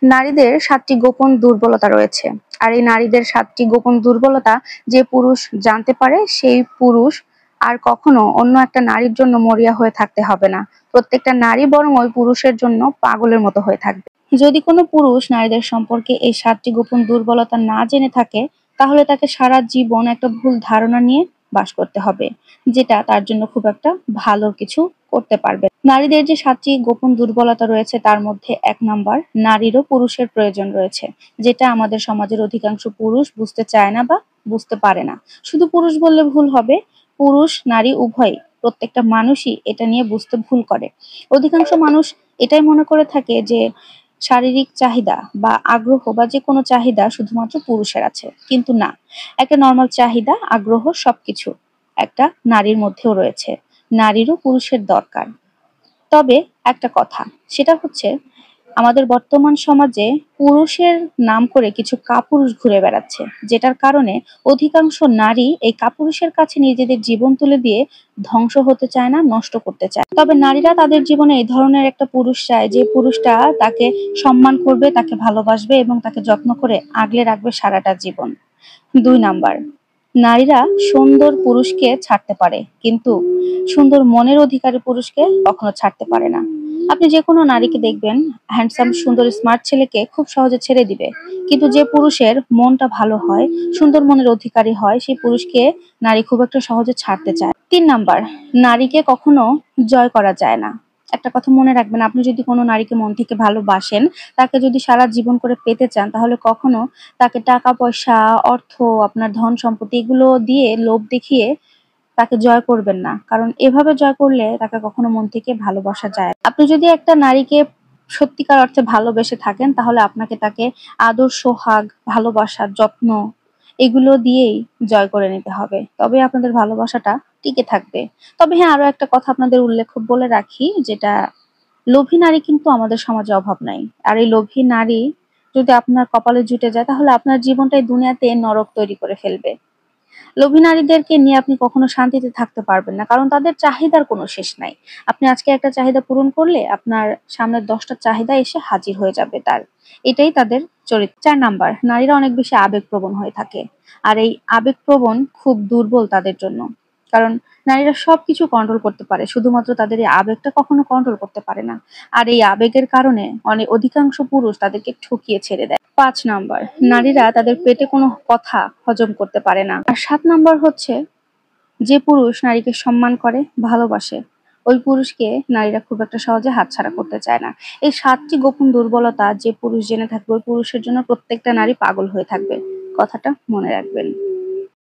নারীদের ৭টি গোপন দুর্বলতা রয়েছে। আর এই নারীদের ৭টি গোপন দুর্বলতা যে পুরুষ জানতে পারে, সেই পুরুষ আর কখনো অন্য একটা নারীর জন্য মরিয়া হয়ে থাকতে হবে না। প্রত্যেকটা নারী বরং ওই পুরুষের জন্য পাগলের মতো হয়ে থাকবে। যদি কোনো পুরুষ নারীদের সম্পর্কে এই ৭টি গোপন দুর্বলতা না জেনে থাকে, তাহলে তাকে সারা জীবন একটা ভুল ধারণা নিয়ে বাস করতে হবে, যেটা তার জন্য খুব একটা ভালো কিছু করতে পারবে। নারীদের যে ৭টি গোপন দুর্বলতা রয়েছে তার মধ্যে ১ নাম্বার, নারীরও পুরুষের প্রয়োজন রয়েছে, যেটা আমাদের সমাজের অধিকাংশ পুরুষ বুঝতে চায় না বা বুঝতে পারে না। শুধু পুরুষ বললে ভুল হবে, পুরুষ নারী উভয়ই, প্রত্যেকটা মানুষই এটা নিয়ে বুঝতে ভুল করে। অধিকাংশ মানুষ এটাই মনে করে থাকে যে শারীরিক চাহিদা বা আগ্রহ বা যেকোনো চাহিদা শুধুমাত্র পুরুষের আছে, কিন্তু না। একটা নরমাল চাহিদা, আগ্রহ সবকিছু একটা নারীর মধ্যেও রয়েছে। নারীরও পুরুষের দরকার। তবে একটা কথা, সেটা হচ্ছে আমাদের বর্তমান সমাজে পুরুষের নাম করে কিছু কাপুরুষ ঘুরে বেড়াচ্ছে, যেটার কারণে অধিকাংশ নারী এই কাপুরুষের কাছে নিজেদের জীবন তুলে দিয়ে ধ্বংস হতে চায় না, নষ্ট করতে চায়। তবে নারীরা তাদের জীবনে এই ধরনের একটা পুরুষ চায়, যে পুরুষটা তাকে সম্মান করবে, তাকে ভালোবাসবে এবং তাকে যত্ন করে আগলে রাখবে সারাটা জীবন। ২ নাম্বার, নারীরা সুন্দর পুরুষকে ছাড়তে পারে, কিন্তু সুন্দর মনের অধিকারী পুরুষকে কখনো ছাড়তে পারে না। আপনি যেকোনো নারীকে দেখবেন, হ্যান্ডসাম সুন্দর স্মার্ট ছেলেকে খুব সহজে ছেড়ে দিবে, কিন্তু যে পুরুষের মনটা ভালো হয়, সুন্দর মনের অধিকারী হয়, সেই পুরুষকে নারী খুব একটা সহজে ছাড়তে চায়। ৩ নাম্বার, নারীকে কখনো জয় করা যায় না। একটা কথা মনে রাখবেন, আপনি যদি কোনো নারীকে মন থেকে ভালোবাসেন, তাকে যদি সারা জীবন করে পেতে চান, তাহলে কখনো তাকে টাকা পয়সা, অর্থ, আপনার ধন সম্পত্তি এগুলো দিয়ে লোভ দেখিয়ে তাকে জয় করবেন না। কারণ এভাবে জয় করলে তাকে কখনো মন থেকে ভালোবাসা যায় না। আপনি যদি একটা নারীকে সত্যিকার অর্থে ভালোবেসে থাকেন, তাহলে আপনাকে তাকে আদর, সোহাগ, ভালোবাসা, যত্ন এগুলো দিয়েই জয় করে নিতে হবে। তবে আপনাদের ভালোবাসাটা টিকে থাকবে। তবে হ্যাঁ, আরো একটা কথা আপনাদের উল্লেখ বলে রাখি, যেটা লোভী নারী কিন্তু আমাদের সমাজে অভাব নাই। আর এই লোভী নারী যদি আপনার কপালে জুটে যায়, তাহলে আপনার জীবনটাই দুনিয়াতে নরক তৈরি করে ফেলবে। লোভী নারীদেরকে নিয়ে আপনি কখনো শান্তিতে থাকতে পারবেন না, কারণ তাদের চাহিদার কোনো শেষ নাই। আপনি আজকে একটা চাহিদা পূরণ করলে আপনার সামনে ১০টা চাহিদা এসে হাজির হয়ে যাবে তার। এটাই তাদের চরিত্র। ৪ নাম্বার, নারীরা অনেক বেশি আবেগপ্রবণ হয়ে থাকে। আর এই আবেগপ্রবণ খুব দুর্বল তাদের জন্য। কারণ নারীরা সবকিছু কন্ট্রোল করতে পারে, শুধুমাত্র তাদের এই আবেগটা কখনো কন্ট্রোল করতে পারে না। আর এই আবেগের কারণে অধিকাংশ পুরুষ তাদেরকে ঠকিয়ে ছেড়ে দেয়। ৫ নাম্বার, নারীরা তাদের পেটে কোনো কথা হজম করতে পারে না। আর ৭ নাম্বার হচ্ছে, যে পুরুষ নারীকে সম্মান করে, ভালোবাসে, ওই পুরুষকে নারীরা খুব একটা সহজে হাতছাড়া করতে চায় না। এই ৭টি গোপন দুর্বলতা যে পুরুষ জেনে থাকবে, ওই পুরুষের জন্য প্রত্যেকটা নারী পাগল হয়ে থাকবে। কথাটা মনে রাখবেন।